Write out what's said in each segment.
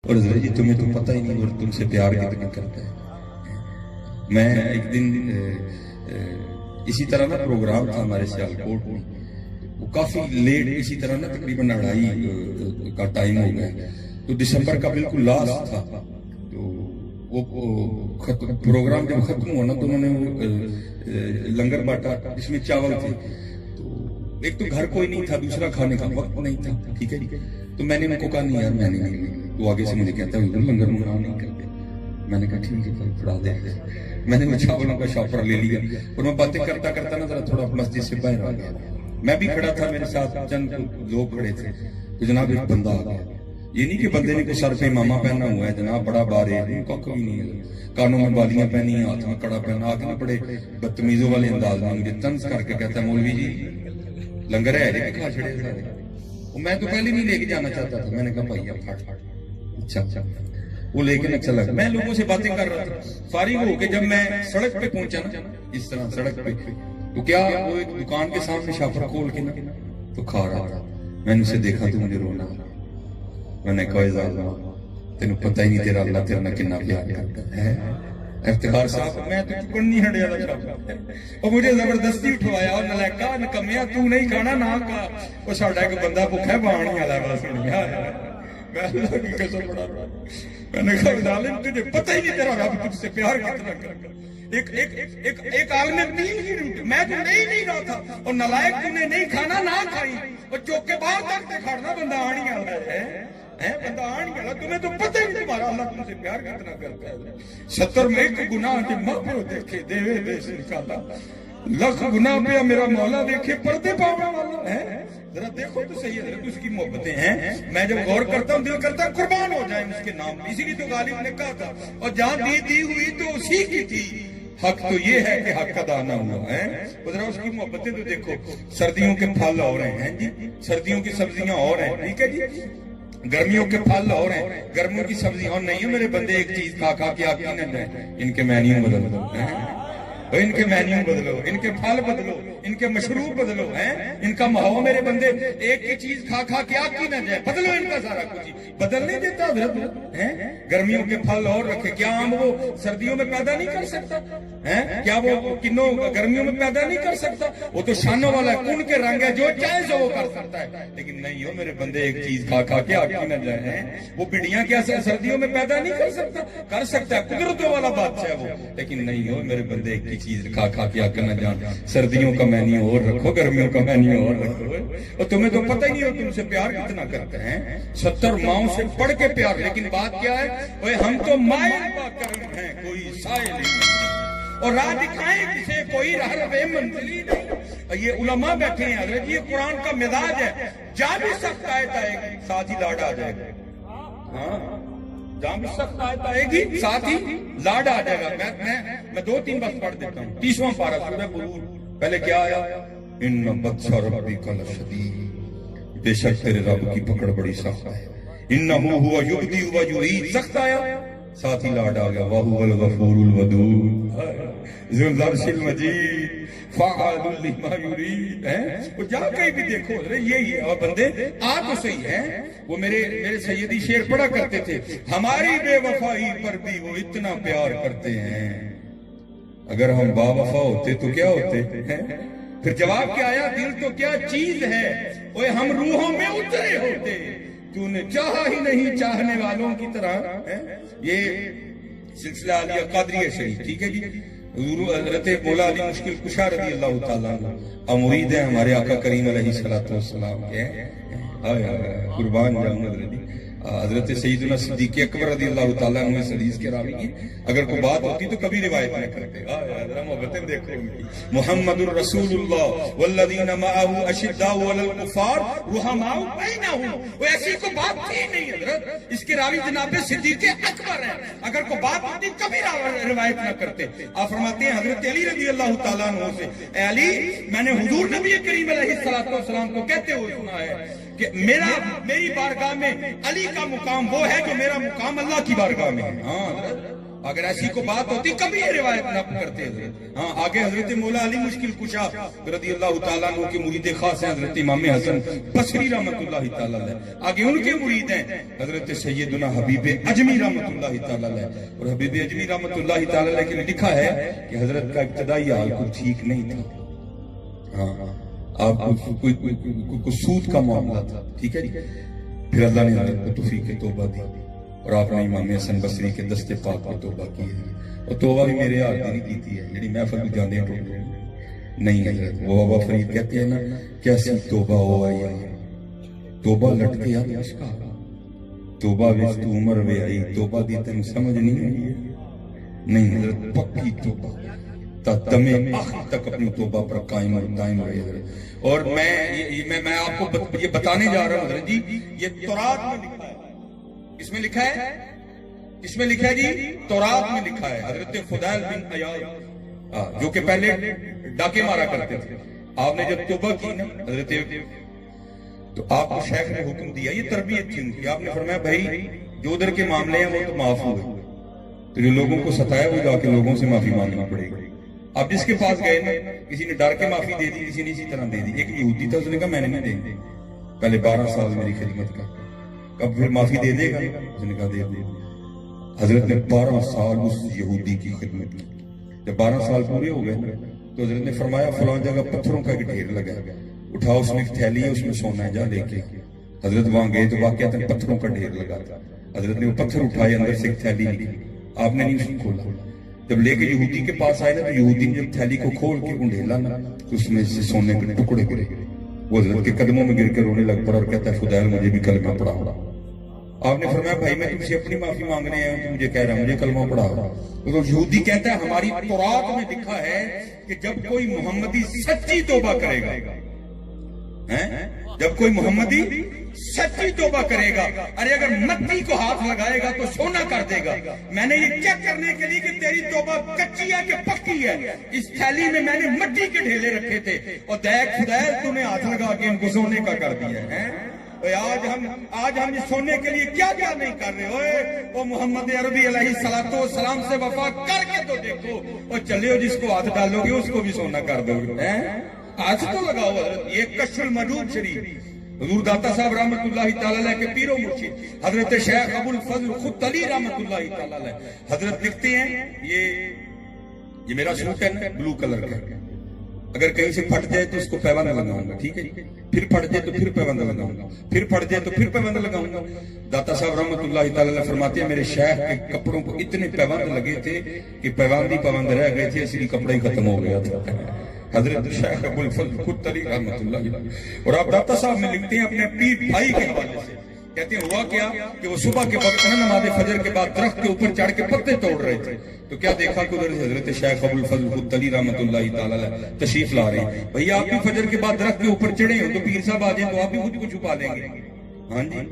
اور حضرت جی تمہیں تو پتہ ہی نہیں اور تم سے پیار کتنا کرتا ہے. میں ایک دن اسی طرح نا پروگرام تھا ہمارے سیالکوٹ میں, وہ کافی لیٹ اسی طرح نا تقریباً 2:30 کا ٹائم ہو گیا, تو دسمبر کا بالکل لاسٹ تھا. تو وہ پروگرام جب ختم ہوا نا تو انہوں نے لنگر بانٹا جس میں چاول تھے. تو ایک تو گھر کوئی نہیں تھا, دوسرا کھانے کا وقت نہیں تھا, ٹھیک ہے جی. تو میں نے ان کو کہا نہیں یار میں نہیں, تو آگے سے مجھے کہتا ہے لنگر منگاؤ نہیں کرتے. میں نے کہا ٹھیک ہے پڑھا دے. میں نے وہ چاولوں کا شاپر لے لیا اور میں باتیں کرتا کرتا نا ذرا تھوڑا مسجد سے باہر آ گیا. میں بھی کھڑا تھا, میرے ساتھ چند لوگ کھڑے تھے. تو جناب ایک بندہ آ گیا. یہ نہیں کہ بندے نے کوئی سر پہ امامہ پہنا ہوا ہے جناب, بڑا بارے کوئی نہیں ہے, کانوں میں بالیاں پہنی ہیں, ہاتھ میں کڑا پہنا, آ کے نا بڑے بدتمیزوں والے انداز میں مجھے طنز کر کے کہتا ہے مولوی جی لنگر ہے جی کھا چھڑے سارے. میں تو پہلے نہیں لے کے جانا چاہتا تھا. میں نے کہا بھائی آپ پھاٹ. اچھا وہ لے کے نہ چلا. میں لوگوں سے باتیں کر رہا تھا, فارغ ہو کے جب میں سڑک پہ پہنچا نا اس طرح سڑک پہ, تو کیا وہ ایک دکان کے سامنے شاپر کھول کے نا تو کھا رہا تھا. میں نے اسے دیکھا تو مجھے رونا. میں نے کہا ظالما تینوں پتہ ہی نہیں تیرا اللہ تیرے نال کتنا پیار کرتا ہے. افتخار صاحب میں تو چکن نہیں ہٹیا تھا شاپر, اور مجھے زبردستی اٹھوایا اور نلائکا نکمیا تو نہیں کھانا نہ کھا. وہ ساڈا ایک بندہ بھوکا ہے بانی والا بس سنیا. میں اللہ کی قسم بڑا رہا. میں نے کہا ظالم تجھے پتہ ہی نہیں تیرا رب تجھ سے پیار کتنا کرتا. ایک عالم دین کی ڈیوٹی, میں تو نہیں رہا تھا, اور نلائک تم نے نہیں کھانا نہ کھائی, اور چوک کے باہر تک تے کھڑنا بندہ آنی والا ہے. بندہ آنی والا, تمہیں تو پتہ ہی نہیں تمہارا اللہ تم سے پیار کتنا کرتا ہے. 70 میں ایک گناہ کے مغفر دیکھے دیوے دے سے نکالا, لکھ گناہ پہ میرا مولا دیکھے پردے پاؤں والا ہے. ذرا دیکھو تو صحیح ہے, اس کی محبتیں ہیں. میں جب غور کرتا ہوں دل کرتا ہے قربان ہو جائیں اس کے نام. اسی لیے تو غالب نے کہا تھا, اور جہاں دی ہوئی تو اسی کی تھی, حق تو یہ ہے کہ حق ادا نہ ہوا ہے. ذرا اس کی محبتیں تو دیکھو. سردیوں کے پھل اور ہیں جی, سردیوں کی سبزیاں اور ہیں, ٹھیک ہے جی. گرمیوں کے پھل اور ہیں, گرمیوں کی سبزیاں اور نہیں ہے. میرے بندے ایک چیز کھا کے آپ کی نہ جائیں, ان کے مینیو بدل دو, ان کے مینیو بدلو, ان کے پھل بدلو, ان کے مشروب بدلو, ان کا ماحول. میرے بندے ایک ہی چیز کھا کے آپ کی نہ جائے, بدلو ان کا سارا کچھ. بدل نہیں دیتا حضرت. گرمیوں کے پھل اور رکھے, کیا آم وہ سردیوں میں پیدا نہیں کر سکتا؟ کیا وہ کنوں گرمیوں میں پیدا نہیں کر سکتا؟ وہ تو شانوں والا ہے, کن کے رنگ ہے, جو چاہے سو وہ کر سکتا ہے. لیکن نہیں ہو میرے بندے ایک چیز کھا کے آپ کی نہ جائے. وہ بڑیاں کیا سردیوں میں پیدا نہیں کر سکتا؟ کر سکتا ہے, قدرتوں والا بادشاہ وہ. لیکن نہیں ہو میرے بندے ایک چیز کھا کے آ کے نہ جان. سردیوں کا مینیو اور رکھو, گرمیوں کا مینیو اور رکھو. اور تمہیں تو پتہ ہی نہیں ہو تم سے پیار کتنا کرتے ہیں. 70 ماؤں سے پڑھ کے پیار. لیکن بات کیا ہے, ہم تو مائل با کرم ہیں, کوئی سائل نہیں, اور راہ دکھائیں کسے کوئی راہ منزلی نہیں. یہ علماء بیٹھے ہیں حضرت, یہ قرآن کا مزاج ہے. جہاں بھی سخت آیت آئے گی ساتھ ہی لاڈ آ جائے گا. ہاں, جہاں بھی سخت آیت آئے گی ساتھ ہی لاڈ آ جائے گا. میں 2-3 بس پڑھ دیتا ہوں. 30واں پارہ سورہ بروج. پہلے کیا آیا, ان بطش ربک لشدید, بے شک تیرے رب کی پکڑ بڑی سخت ہے. انہو ہوا یبدی و یعید, سخت آیا ساتھ ہی لاڈ آ گیا. وَهُوَ الْغَفُورُ الْوَدُودُ ذُو الْعَرْشِ الْمَجِيدُ فَعَالٌ لِمَا يُرِيدُ. وہ جہاں کہیں بھی دیکھو یہی ہے. اور بندے آ تو صحیح ہے. وہ میرے سیدی شعر پڑھا کرتے تھے, ہماری بے وفائی پر بھی وہ اتنا پیار کرتے ہیں. اگر ہم با وفا ہوتے تو کیا ہوتے ہیں؟ پھر جواب کیا آیا, دل تو کیا چیز ہے, وہ ہم روحوں میں اترے ہوتے, تو نے چاہا ہی نہیں چاہنے والوں کی طرح. یہ سلسلہ علیہ قادریہ سے, ٹھیک ہے جی. حضرت مولا علی مشکل کشا رضی اللہ تعالیٰ عنہ مرید ہیں ہمارے آقا کریم علیہ السلام کے. قربان جاؤں حضرت. حضرت سیدنا صدیق اکبر رضی اللہ تعالیٰ عنہ اس حدیث کے راوی ہیں. اگر کوئی بات ہوتی تو کبھی روایت نہ کرتے. محبتیں دیکھو ان کی. محمد الرسول اللہ والذین معه اشداء علی الکفار رحماء بینہم. وہ ایسی کوئی بات تھی نہیں حضرت. اس کے راوی جناب صدیق اکبر ہیں. اگر کوئی بات ہوتی کبھی روایت نہ کرتے. آپ فرماتے ہیں حضرت علی رضی اللہ تعالیٰ عنہ سے, اے علی میں نے حضور نبی کریم علیہ السلام کو کہتے ہوئے سنا ہے کہ میری بارگاہ میں علی کا مقام وہ ہے جو میرا مقام اللہ کی بارگاہ میں ہے. ہاں اگر ایسی کو بات ہوتی کبھی یہ روایت نقل کرتے حضرت. ہاں آگے حضرت مولا علی مشکل کشا رضی اللہ تعالیٰ عنہ کے مرید خاص ہیں حضرت امام حسن بصری رحمت اللہ تعالیٰ علیہ. آگے ان کے مرید ہیں حضرت سیدنا حبیب اجمی رحمت اللہ تعالیٰ علیہ. اور حبیب اجمی رحمت اللہ تعالیٰ علیہ کے لکھا ہے کہ حضرت کا ابتدائی حال کچھ ٹھیک نہیں تھا. ہاں آپ کو سود کا معاملہ تھا, ٹھیک ہے جی. پھر اللہ نے حضرت کو توفیق توبہ دی اور آپ نے امام حسن بصری کے دست پاک میں توبہ کی ہے. اور توبہ بھی میرے ہاتھ نہیں کیتی ہے جڑی محفل بھی جاندے ہیں نہیں حضرت. وہ بابا فرید کہتے ہیں نا کیسی توبہ ہو آئی ہے, توبہ لٹ کے یاد عشقا, توبہ وچ تو عمر وے آئی, توبہ دی تن سمجھ نہیں آئی نہیں حضرت. پکی توبہ تا دمے آخر تک اپنی توبہ پر قائم اور دائم رہے حضرت. اور میں آپ کو یہ بتانے جا رہا ہوں حضرت جی, یہ تورات میں لکھا ہے. اس میں لکھا ہے, اس میں لکھا ہے جی, تورات میں لکھا ہے. حضرت فضیل بن عیاض جو کہ پہلے ڈاکے مارا کرتے تھے, آپ نے جب توبہ کی نا حضرت تو آپ کو شیخ نے حکم دیا, یہ تربیت تھی ان کی. آپ نے فرمایا بھائی جو ادھر کے معاملے ہیں وہ تو معاف ہوئے, تو جو لوگوں کو ستایا وہ جا کے لوگوں سے معافی مانگنا پڑے گی. اب جس کے پاس گئے نا, کسی نے ڈر کے معافی دے دی, کسی نے اسی طرح دے دی. ایک یہودی تھا, اس نے کہا میں نے نہیں دے, پہلے 12 سال میری خدمت کا, اب پھر معافی دے دے گا, اس نے کہا دے دے. حضرت نے 12 سال اس یہودی کی خدمت کی. جب 12 سال پورے ہو گئے تو حضرت نے فرمایا فلاں جگہ پتھروں کا ایک ڈھیر لگا ہے, اٹھاؤ, اس میں ایک تھیلی ہے, اس میں سونا ہے, جا لے کے. حضرت وہاں گئے تو واقعات پتھروں کا ڈھیر لگا تھا. حضرت نے وہ پتھر اٹھائے, اندر سے ایک تھیلی نکلی, آپ نے نہیں اس کو کھولا. جب لے کے یہودی کے پاس آئے نا تو یہودی نے جب تھیلی کو کھول کے انڈھیلا نا تو اس میں سے سونے کے ٹکڑے گرے. وہ حضرت کے قدموں میں گر کر رونے لگ پڑا اور کہتا ہے فضیل مجھے بھی کلمہ پڑھا. آپ نے فرمایا بھائی میں تم سے اپنی معافی مانگنے آیا ہوں, تو مجھے کہہ رہا ہوں مجھے کلمہ پڑھا. تو یہودی کہتا ہے ہماری تورات میں لکھا ہے کہ جب کوئی محمدی سچی توبہ کرے گا, جب کوئی محمدی سچی توبہ کرے گا, ارے اگر مٹی کو ہاتھ لگائے گا تو سونا کر دے گا. میں نے یہ چیک کرنے کے لیے کہ تیری توبہ کچی ہے کہ پکی ہے, اس تھیلی میں نے مٹی کے ڈھیلے رکھے تھے اور دیکھ فضیل تو نے ہاتھ لگا کے ان کو سونے کا کر دیا ہے. آج ہم یہ سونے کے لیے کیا کیا نہیں کر رہے ہوئے. وہ محمد عربی علیہ السلام سے وفا کر کے تو دیکھو, اور چلے ہو جس کو ہاتھ ڈالو گے اس کو بھی سونا کر دو گے. آج تو لگاؤ حضرت. یہ کشف المجود شریف حضور داتا صاحب رحمت اللہ تعالیٰ علیہ کے پیر و مرشد حضرت شیخ ابو الفضل خود علی رحمت اللہ تعالیٰ علیہ حضرت لکھتے ہیں, یہ میرا سوٹ ہے نا بلو کلر کا, اگر کہیں سے پھٹ جائے تو اس کو پیوند لگاؤں گا, ٹھیک ہے, پھر پھٹ جائے تو پھر پیوند لگاؤں گا, پھر پھٹ جائے تو پھر پیوند لگاؤں گا. داتا صاحب رحمت اللہ تعالیٰ علیہ فرماتے ہیں میرے شیخ کے کپڑوں کو اتنے پیوند لگے تھے کہ پیوند ہی پیوند رہ گئے تھے, اصلی کپڑا ہی ختم ہو گیا تھا. حضرت شیخ ابو الفضل خود علی رحمت اللہ علیہ. اور آپ داتا صاحب میں لکھتے ہیں اپنے پیر بھائی کے حوالے سے, کہتے ہیں ہوا کیا کہ وہ صبح کے وقت نماز فجر کے بعد درخت کے اوپر چڑھ کے پتے توڑ رہے تھے, تو کیا دیکھا کہ ادھر حضرت شیخ ابو الفضل خود علی رحمت اللہ تعالیٰ علیہ تشریف لا رہے ہیں. بھئی آپ بھی فجر کے بعد درخت کے اوپر چڑھے ہو تو پیر صاحب آ جائیں تو آپ بھی خود کو چھپا لیں گے. ہاں جی,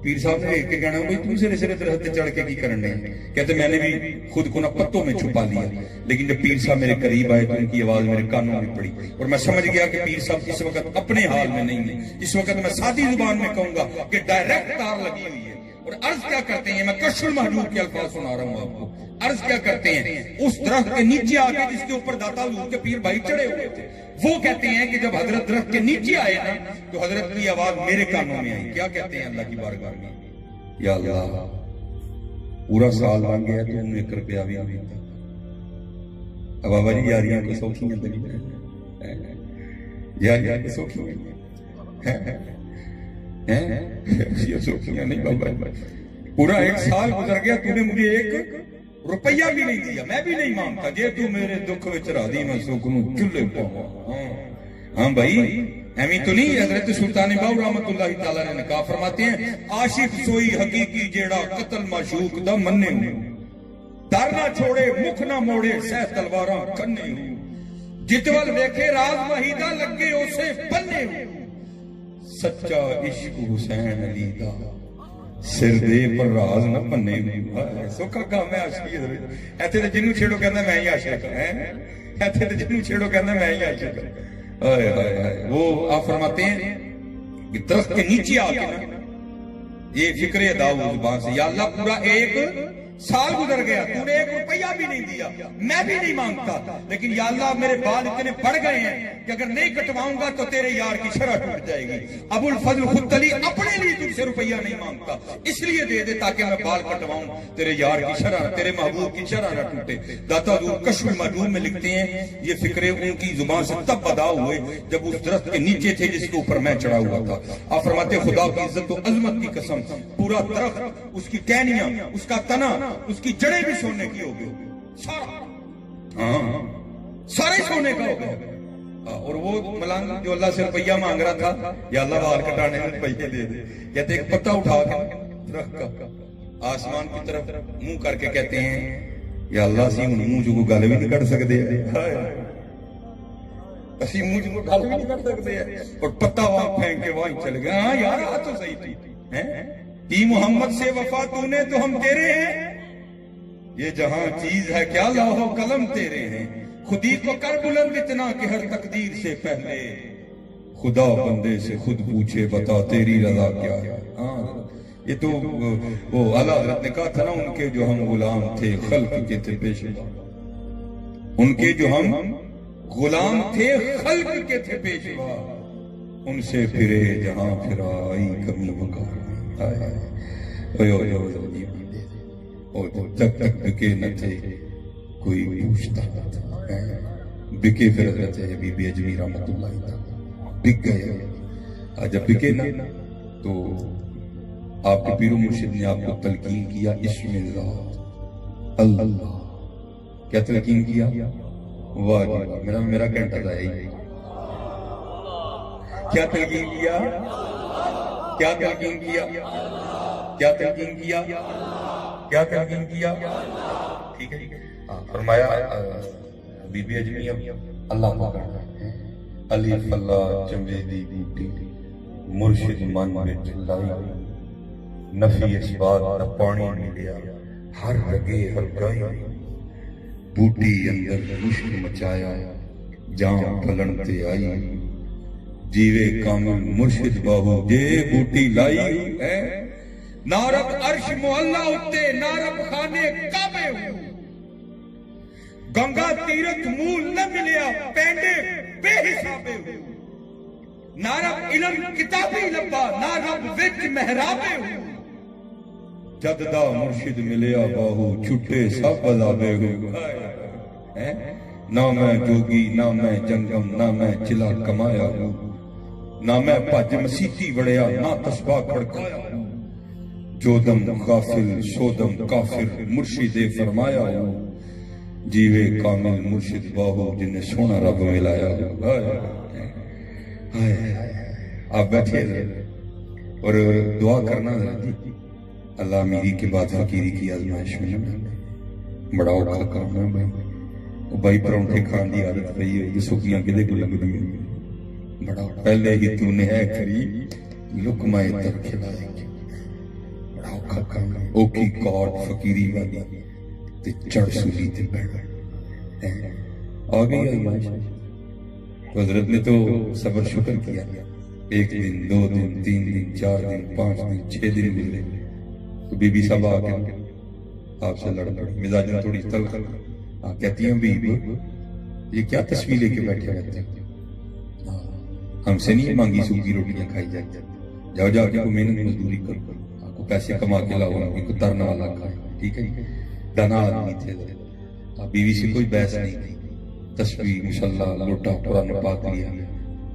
پیر صاحب نے ایک کے کہنا بھئی تم سرے درخت چڑھ کے کی کرنے ہیں. کہتے میں نے بھی خود کو نہ پتوں میں چھپا لیا, لیکن جب پیر صاحب میرے قریب آئے تو ان کی آواز میرے کانوں میں پڑی اور میں سمجھ گیا کہ پیر صاحب اس وقت اپنے حال میں نہیں ہیں. اس وقت میں سادی زبان میں کہوں گا کہ ڈائریکٹ تار لگی ہوئی ہے. اور عرض کیا کرتے ہیں, میں کشف المحجوب کے الفاظ سنا رہا ہوں آپ کو. عرض کیا کرتے ہیں, اس درخت کے نیچے آ کے جس کے اوپر داتا حضور کے پیر بھائی چڑھے ہوئے تھے, وہ کہتے ہیں کہ جب حضرت درخت کے نیچے آئے نا تو حضرت کی آواز میرے کانوں میں آئی. کیا کہتے ہیں اللہ کی بارگاہ میں, یا اللہ پورا سال بن گیا تو انہوں 1 روپیہ بھی نہیں تھا. اب بابا جی یاریاں کو سوکھیاں دلی, یاریاں کو سوکھیاں سوکھیاں نہیں بابا. پورا 1 سال گزر گیا, تو نے مجھے 1 روپیہ بھی نہیں دیا, میں بھی نہیں مانگتا. جے تو میرے دکھ وچ راضی میں سکھ نوں چلے پاواں. ہاں بھائی ایمی تو نہیں. حضرت سلطان باہو رحمت اللہ تعالیٰ نے کہا, فرماتے ہیں عاشق سوئی حقیقی جیڑا قتل معشوق دا مننے ہوں, در نہ چھوڑے مکھ نہ موڑے سہ تلواراں کنے ہوں, جتول ویکھے راز وحیدہ لگے اسے بننے ہوں, سچا عشق حسین علی دا سر دے پر راز نہ بننے ہوں. سوکھا کام ہے عاشقی. ایتھے تے جنوں چھیڑو کہندا میں ہی عاشق ہوں, ایتھے تے جنوں چھیڑو کہندا میں ہی عاشق ہوں. وہ آپ فرماتے ہیں کہ درخت کے نیچے آ کے نا یہ فکر ادا ہو زبان سے, یا اللہ پورا 1 سال گزر گیا، تو نے 1 روپیہ بھی نہیں دیا، میں بھی نہیں مانگتا، لیکن یا اللہ میرے بال اتنے بڑھ گئے ہیں کہ اگر نہیں کٹواؤں گا تو تیرے یار کی شرح ٹوٹ جائے گی۔ ابو الفضل خدلی اپنے لیے تم سے روپیہ نہیں مانگتا، اس لیے دے دے تاکہ میں بال کٹواؤں، تیرے یار کی شرح، تیرے محبوب کی شرح نہ ٹوٹے۔ داتا حضور کشف المعدوم میں لکھتے ہیں یہ فکرے ان کی زبان سے تب ادا ہوئے جب اس درخت کے نیچے تھے جس کے اوپر میں چڑھا ہوا تھا۔ آپ فرماتے خدا کی عزت و عظمت کی قسم، پورا درخت، اس کی ٹہنیاں، اس کا تنا، اس کی جڑیں بھی سونے کی ہو گئی، سارے سونے کا ہو گیا۔ اور وہ ملنگ جو اللہ سے روپیہ مانگ رہا تھا، یا اللہ بال کٹانے میں روپیے دے دے، کہتے ایک پتا اٹھا کے درخت کا آسمان کی طرف منہ کر کے کہتے ہیں یا اللہ سی ہن منہ جو گل بھی نہیں کر سکتے، اسی منہ جو گل بھی نہیں کر سکتے، اور پتا وہاں پھینک کے وہیں چلے گئے۔ ہاں یار آ تو صحیح تھی، محمد سے وفا تو نے تو ہم تیرے ہیں، یہ جہاں چیز ہے کیا لوح و قلم تیرے ہیں، خودی کو کر بلند اتنا کہ ہر تقدیر سے پہلے خدا بندے سے خود پوچھے بتا تیری رضا کیا ہے۔ یہ تو وہ اعلیٰ حضرت نے کہا تھا نا، ان کے جو ہم غلام تھے خلق کے تھے پیشوا، ان کے جو ہم غلام تھے خلق کے تھے پیشوا، ان سے پھرے جہاں پھرا آئی کمی وقار، تک تک بکے نہ تھے کوئی پوچھتا نہ تھا، بکے پھر حضرت بی بی اجمی رحمت اللہ تعالی بک گئے۔ جب بکے نہ تو آپ کے پیر و مرشد نے آپ کو تلقین کیا اسم اللہ، اللہ کیا تلقین کیا؟ واہ واہ، میرا گھنٹہ تھا یہی، کیا تلقین کیا؟ کیا تلقین کیا؟ کیا تلقین کیا؟ کیا تلقین کیا؟ ٹھیک ہے، فرمایا بی بی اجمی اللہ کو کرنا الف اللہ چمبیدی بوٹی مرشد من وچ لائی، نفی اس بات نہ پانی ملیا ہر لگے ہر گائی، بوٹی اندر مشک مچایا جان پھلن تے آئی، جیوے کامل مرشد باہو جے بوٹی لائی، نارب عرش معلا اتے نارب خانے کعبے ہو، گنگا تیرت مول نہ ملیا پینڈے بے حسابے ہو، نارب علم کتابی لبا نارب وچ محرابے ہو، جددہ مرشد ملیا باہو چھٹے سب عذابے ہو، نہ میں جوگی نہ میں جنگم نہ میں چلا کمایا ہوں، نہ میں پج مسیتی وڑیا نہ تسباہ کھڑکایا ہوں، جو دم غافل سو دم کافر مرشد فرمایا ہو، جیوے کامل مرشد باہو جنہیں سونا رب ملایا ہو۔ آپ بیٹھے اور دعا کرنا اللہ میری کے بعد فقیری کی آزمائش میں بڑا اوکھا کام ہے بھائی، پرونٹھے کھان دی عادت پئی ہے، یہ سکیاں کدے کو لگ دی ہے، بڑا پہلے ہی تو نے ہے کری لقمہ تر کھلائے گی، بڑا اوکھا کام ہے، اوکی کارڈ فقیری والی تے چڑھ سولی تے بیٹھ آ گئی آزمائش۔ حضرت نے تو صبر شکر کیا، 1 دن 2 دن 3 دن 4 دن 5 دن 6 دن گزرے تو بی بی صاحب آ کے آپ سے لڑ پڑی، مزاج میں تھوڑی تلخ، کہتی ہیں بی یہ کیا تصویر لے کے بیٹھے رہتے ہیں، ہم سے نہیں مانگی سوکھی روٹیاں کھائی جاتی، جاؤ جا کے محنت مزدوری کرو، آپ کو پیسے کما کے لاؤ، کو ترنا والا کھائے، ٹھیک ہے، دانا آدمی تھے، بیوی سے کوئی بحث نہیں تھی، تصویر مصلی لوٹا قرآن پاک لیا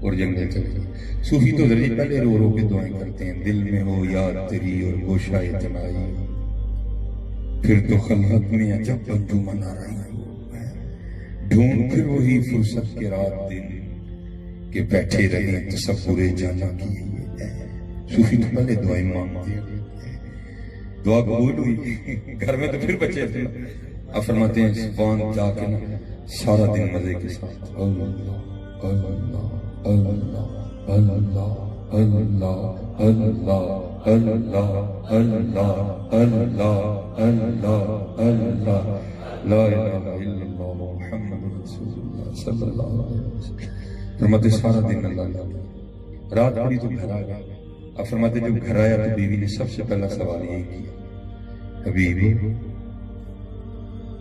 اور جنگل چلے گئے۔ صوفی تو ذریعے پہلے رو رو کے دعائیں کرتے ہیں، دل میں ہو یاد تیری اور گوشہ تنائی، پھر تو خلوت میں عجب انجمن آرائی، ڈھونڈ پھر وہی فرصت کے رات دن کہ بیٹھے رہے تصور جانا کی۔ صوفی تو پہلے دعائیں مانگتے ہیں، دعا قبول ہوئی، گھر میں تو پھر بچے تھے، اب فرماتے ہیں زبان جا کے نا سارا دن مزے کے ساتھ اللہ اللہ اللہ اللہ اللہ اللہ اللہ اللہ اللہ اللہ اللہ لا الہ الا اللہ محمد رسول اللہ صلی اللہ علیہ وسلم۔ فرماتے سارا دن اللہ، رات پڑی تو گھر آ گیا، اب فرماتے جب گھر آیا تو بیوی نے سب سے پہلا سوال یہی کیا، حبیبی